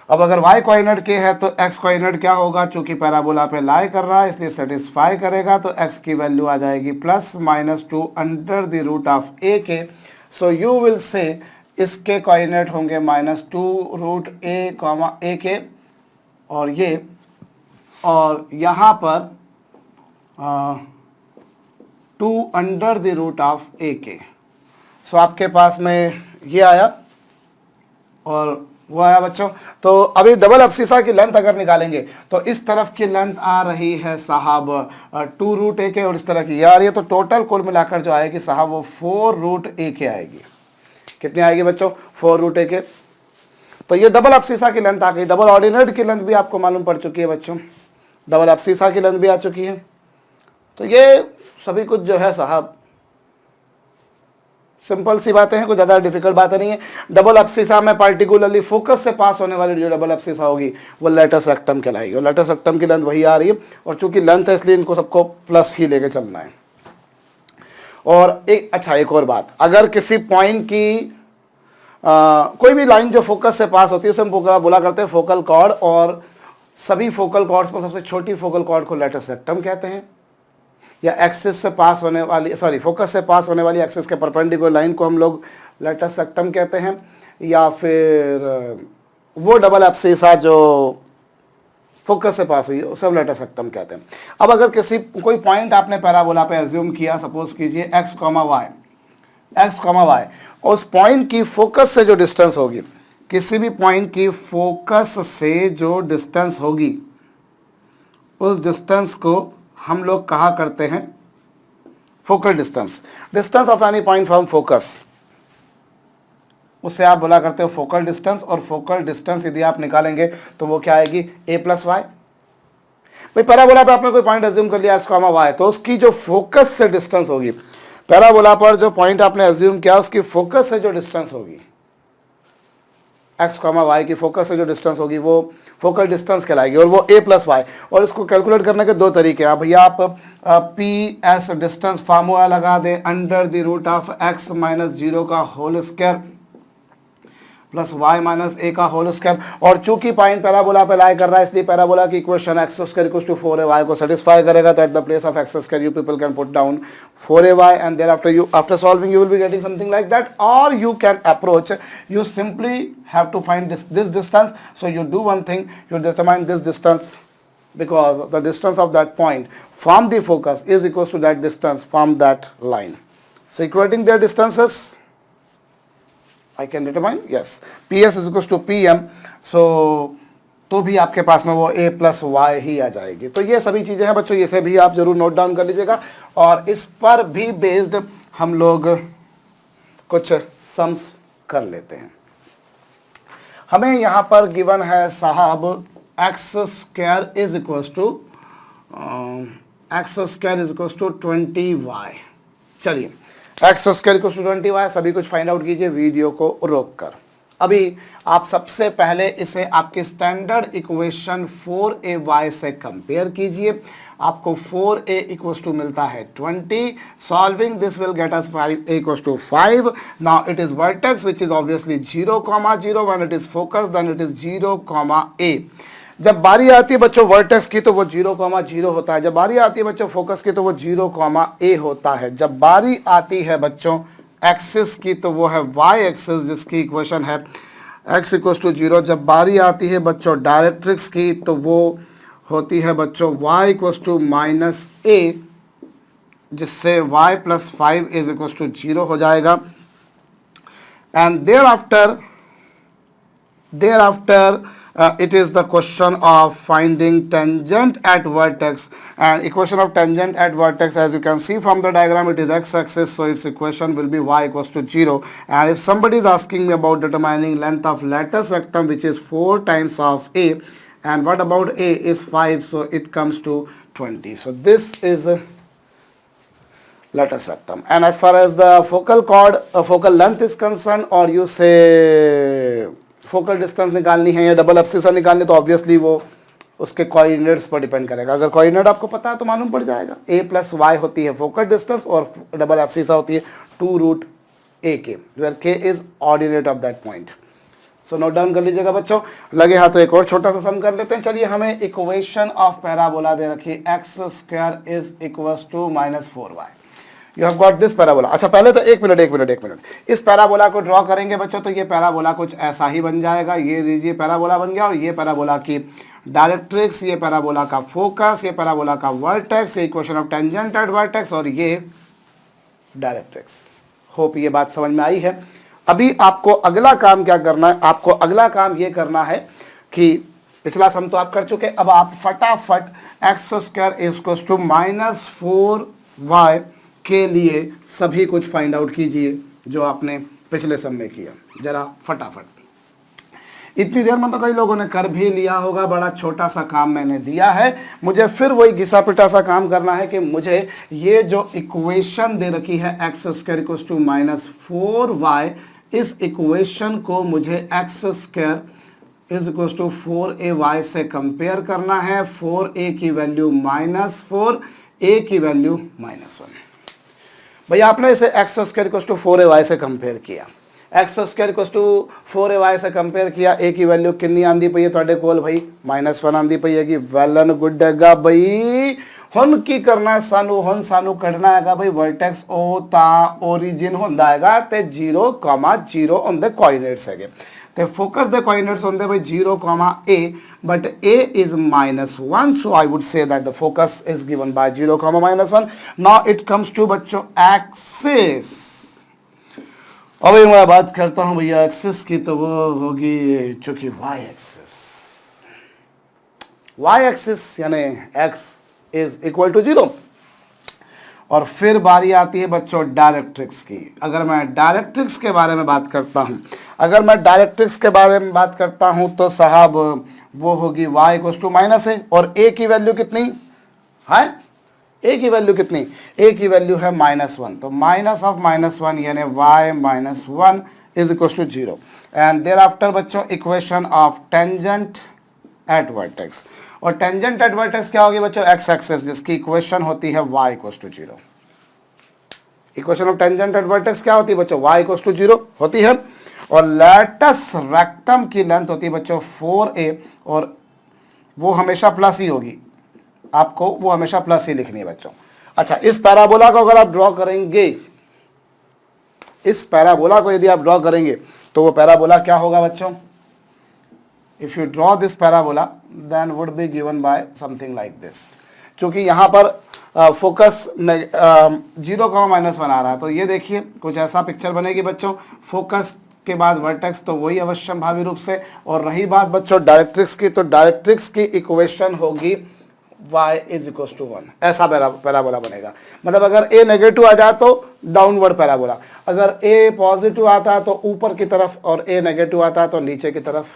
अब अगर y कोऑर्डिनेट k है तो x कोऑर्डिनेट क्या होगा? चूंकि पैराबोला पे लाई कर रहा है इसलिए सेटिस्फाई करेगा, तो x की वैल्यू आ जाएगी plus minus 2 under the root of a के। सो यू विल से इसके कोऑर्डिनेट होंगे minus 2 root a comma a के, और ये और यहाँ पर 2 under the root of a के। सो आपके पास में ये आया और वो आया बच्चों। तो अभी डबल एब्सिसा की लेंथ अगर निकालेंगे तो इस तरफ की लेंथ आ रही है साहब 2 रूट a के और इस तरह की ये आ रही है, तो टोटल कुल मिलाकर जो आएगी साहब वो 4 रूट a के आएगी। कितनी आएगी बच्चों? 4 रूट a के। तो ये डबल एब्सिसा की लेंथ आ गई। डबल ऑर्डिनेट की लेंथ भी आपको मालूम पड़ चुकी है बच्चों, डबल एब्सिसा की लेंथ भी आ चुकी है। तो ये सभी कुछ जो है साहब सिंपल सी बातें हैं, कुछ ज़्यादा डिफिकल्ट बातें नहीं है। डबल एब्सिसा में पार्टिकुलरली फोकस से पास होने वाली जो डबल एब्सिसा होगी वो लैटिस रेक्टम कहलाएगी, और लैटिस रेक्टम की लेंथ वही आ रही है, और चूंकि लेंथ है इसलिए इनको सबको प्लस ही लेके चलना है। और एक और बात, अगर किसी पॉइंट की कोई भी लाइन जो फोकस से पास होती है उसे हम बोला करते हैं फोकल कॉर्ड, और सभी फोकल कॉर्ड्स में सबसे छोटी फोकल कॉर्ड को लैटिस रेक्टम कहते हैं, या एक्सिस से पास होने वाली फोकस से पास होने वाली एक्सिस के परपेंडिकुलर लाइन को हम लोग लैटिस रेक्टम कहते हैं, या फिर वो डबल एब्सिसा जो फोकस से पास हुई है उसे हम लैटिस रेक्टम कहते हैं। अब अगर कोई पॉइंट आपने पैराबोला पे एज्यूम किया, सपोज कीजिए x, y, और उस पॉइंट की फोकस से जो डिस्टेंस होगी किसी भी पॉइंट की फोकस से जो डिस्टेंस होगी उस डिस्टेंस को हम लोग कहा करते हैं focal distance. Distance of any point from focus, उससे आप बोला करते हो फोकल डिस्टेंस। और फोकल डिस्टेंस यदि आप निकालेंगे तो वो क्या आएगी, a प्लस वाई। भाई पैराबोला पे आपने कोई पॉइंट अज्यूम कर लिया x कॉमा वाई, तो उसकी जो फोकस से डिस्टेंस होगी, पैराबोला पर जो पॉइंट आपने अज्यूम किया उसकी फोकस से जो डिस्टेंस होगी, x कॉमा वाई की फोकस से जो डिस्टेंस होगी वो फोकल डिस्टेंस कहलाएगी, और वो a प्लस वाई। और इसको कैलकुलेट करने के दो तरीके हैं। भैया आप पी एस डिस्टेंस फार्मूला लगा दें under the root of x minus 0 का whole square plus y minus a का होल स्क्वायर। और चूंकि पॉइंट पैराबोला पे लाई कर रहा है इसलिए पैराबोला की equation x square equals to 4ay को सेटिस्फाई करेगा। तो at the place of x square you people can put down 4ay and thereafter solving you will be getting something like that. और you can approach, you simply have to find this distance. So you do one thing, you determine this distance because the distance of that point from the focus is equals to that distance from that line. So equating their distances, I can determine, yes, PS is equals to PM. So तो भी आपके पास में वो a plus why he आ जाएगी। तो ये सभी चीज़ें हैं बच्चों, इसे भी आप जरूर नोट डाउन कर लीजिएगा। और इस पर भी बेस्ड हम लोग कुछ सम्स कर लेते हैं। हमें यहाँ पर गिवन है साहब x square is equals to 20y। चलिए x square equals to 20y, सभी कुछ फाइंड आउट कीजिए वीडियो को रोक कर। अभी आप सबसे पहले इसे आपके स्टैंडर्ड इक्वेशन 4ay से कंपेयर कीजिए। आपको 4a इक्वल्स टू मिलता है 20। Solving this will get us 5a equals to 5। Now it is vertex which is obviously 0,0। When it is focus then it is 0,a। जब बारी आती है बच्चों वर्टेक्स की तो वो 0,0 होता है। जब बारी आती है बच्चों फोकस की तो वो 0,a होता है। जब बारी आती है बच्चों एक्सिस की तो वो है y एक्सिस, जिसकी इक्वेशन है x इक्वल्स टू 0। जब बारी आती है बच्चों डायरेक्ट्रिक्स की तो वो होती है बच्चों y equals to minus a, जिससे y plus 5 is equals to 0 हो जाएगा। And thereafter it is the question of finding tangent at vertex, and equation of tangent at vertex, as you can see from the diagram, it is x-axis, so its equation will be y equals to 0. And if somebody is asking me about determining length of lattice rectum, which is 4 times of a, and what about a is 5, so it comes to 20. So this is a lattice rectum. And as far as the focal chord, focal length is concerned, or you say focal distance निकालनी है या double abscissa निकालनी, तो obviously वो उसके coordinates पर depend करेगा। अगर कोऑर्डिनेट आपको पता है तो मालूम पड़ जाएगा। a प्लस वाई होती है फोकल डिस्टेंस और डबल एब्सिसा होती है 2 रूट a के, where k is ordinate of that point. So note down कर लीजिएगा बच्चों। लगे हाथ तो एक और छोटा सा सम कर लेते हैं। चलिए, हमें इक्वेशन ऑफ पैराबोला दे रखी है x square is equals to minus 4y। You have got this parabola. अच्छा पहले तो एक मिनट इस पैराबोला को ड्रॉ करेंगे बच्चों, तो ये पैराबोला कुछ ऐसा ही बन जाएगा। ये लीजिए पैराबोला बन गया, और ये पैराबोला की डायरेक्ट्रिक्स, ये पैराबोला का फोकस, ये पैराबोला का वर्टेक्स, ये equation of tangent at vertex, और ये डायरेक्ट्रिक्स। होप ये बात समझ में आई है। अभी आपको अगला काम क्या करना है? आपको अगला काम ये करना है कि पिछला सम तो आप कर चुके, अब आप फटाफट x square is equals to minus 4y के लिए सभी कुछ फाइंड आउट कीजिए जो आपने पिछले सम में किया, जरा फटाफट। इतनी देर में तो कई लोगों ने कर भी लिया होगा, बड़ा छोटा सा काम मैंने दिया है। मुझे फिर वही घिसा पिटा सा काम करना है कि मुझे ये जो इक्वेशन दे रखी है x square equals to minus 4y, इस इक्वेशन को मुझे x square is equals to 4ay से कंपेयर करना है। 4a की वैल्यू माइनस 4, a की वैल्यू माइनस 1। भैया आपने इसे x square equals to 4ay से कंपेयर किया, x square equals to 4ay से कंपेयर किया, a की वैल्यू कितनी आंदी पई है ਤੁਹਾਡੇ ਕੋਲ भाई -1 आंदी पई हैगी। वैल एंड गुड हैगा भाई। ਹੁਣ ਕੀ ਕਰਨਾ ਹੈ ਸਾਨੂੰ? ਹੁਣ ਸਾਨੂੰ ਕੱਢਣਾ ਹੈਗਾ भाई वर्टेक्स ਉਹ ਤਾਂ ओरिजिन ਹੁੰਦਾ ਹੈਗਾ ਤੇ 0,0 ਹੁੰਦੇ ਕੋਆਰਡੀਨੇਟਸ ਹੈਗੇ, ਤੇ फोकस ਦੇ ਕੋਆਰਡੀਨੇਟਸ ਹੁੰਦੇ भाई 0,a, but a is -1, so I would say that the focus is given by 0,-1. Now it comes to बच्चों axis. अब मैं बात करता हूं भैया एक्सिस की, तो वो होगी चूंकि वाई एक्सिस, वाई एक्सिस यानी एक्स इज इक्वल टू 0। और फिर बारी आती है बच्चों डायरेक्ट्रिक्स की। अगर मैं डायरेक्ट्रिक्स के बारे में बात करता हूं, अगर मैं डायरेक्ट्रिक्स के बारे में बात करता हूं तो साहब वो होगी y इक्वल टू माइनस है, और a की वैल्यू कितनी है, a की वैल्यू कितनी, a की वैल्यू है -1, तो माइनस ऑफ -1 यानी y minus 1 is equal to 0। And thereafter बच्चों equation of tangent at vertex, और टेंजेंट एट वर्टेक्स क्या होगी बच्चों, एक्स एक्सिस, जिसकी इक्वेशन होती है y equal to 0। Equation of tangent at vertex क्या होती है बच्चों, y इक्वल टू 0 होती है। और लैटस रेक्टम की लेंथ होती है बच्चों 4a, और वो हमेशा प्लस ही होगी, आपको वो हमेशा प्लस ही लिखनी है बच्चों। अच्छा, इस पैराबोला को अगर आप ड्रॉ करेंगे, इस पैराबोला को यदि आप ड्रॉ करेंगे तो वो पैराबोला क्या होगा बच्चों, if you draw this parabola then would be given by something like this. चूंकि यहाँ पर फोकस 0,-1 आ रहा है, तो ये देखिए कुछ ऐसा पिक्चर बनेगी बच्चों, फोकस के बाद वर्टेक्स तो वही अवश्यम भावी रूप से। और रही बात बच्चों डायरेक्ट्रिक्स की, तो डायरेक्ट्रिक्स की इक्वेशन होगी y इज इक्वल टू 1, ऐसा पैराबोला बनेगा। मतलब अगर a नेगेटिव आ जाए तो डाउनवर्ड पैराबोला, अगर a पॉजिटिव आता है तो ऊपर की तरफ, और a नेगेटिव आता है तो नीचे की तरफ।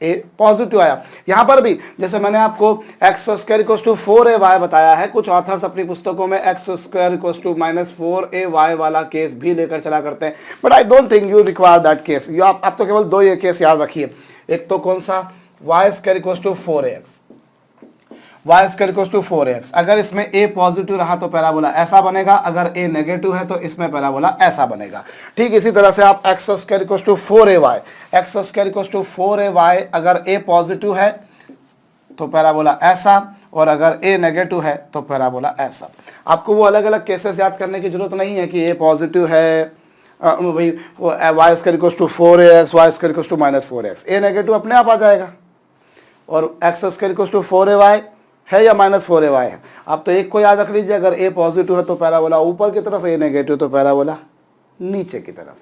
a पॉजिटिव आया, यहां पर भी जैसे मैंने आपको x square equal to 4ay बताया है, कुछ ऑथर्स अपनी पुस्तकों में x square equal to -4ay वाला केस भी लेकर चला करते हैं, but I don't think you require that case. आप तो केवल 2 ये केस याद रखिए, एक तो कौन सा, y square equal to 4ax, y square equal to 4ax। अगर इसमें a पॉजिटिव रहा तो पैराबोला ऐसा बनेगा, अगर a नेगेटिव है तो इसमें पैराबोला ऐसा बनेगा। ठीक इसी तरह से आप x square equal to 4ay, x square equal to 4ay, अगर a पॉजिटिव है तो पैराबोला ऐसा, और अगर a नेगेटिव है तो पैराबोला ऐसा। आपको वो अलग अलग केसेस याद करने की जरूरत नहीं है कि a पॉजिटिव है भाई y square equal to 4ax, y square equal to -4x, a negative अपने आप आ जाएगा। और x square equal to 4ay है या -4ay है, आप तो एक को याद रख लीजिए, अगर a पॉजिटिव है तो पैराबोला ऊपर की तरफ, a नेगेटिव तो पैराबोला नीचे की तरफ।